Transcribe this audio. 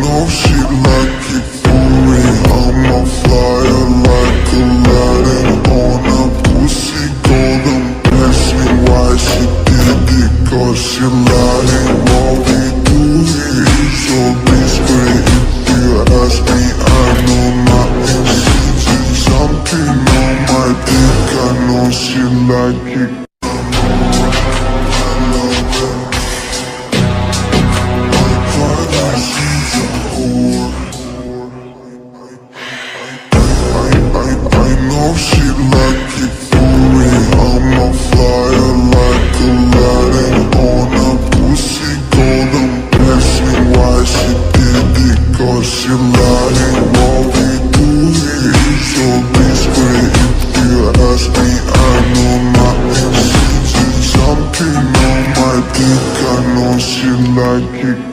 know she like it for me. I'm a flyer like Aladdin on a pussy golden. Ask me why she did it, cause she lying. What we do here is so discreet. If you ask me, I know nothing. She's something on my dick, I know she like it. I know she like it for me. I'm a flyer like Aladdin on a pussy golden. Ask me why she did it, cause she lying. What we do here is so discreet. If you ask me, I know nothing. She's something on my dick, I know she like it.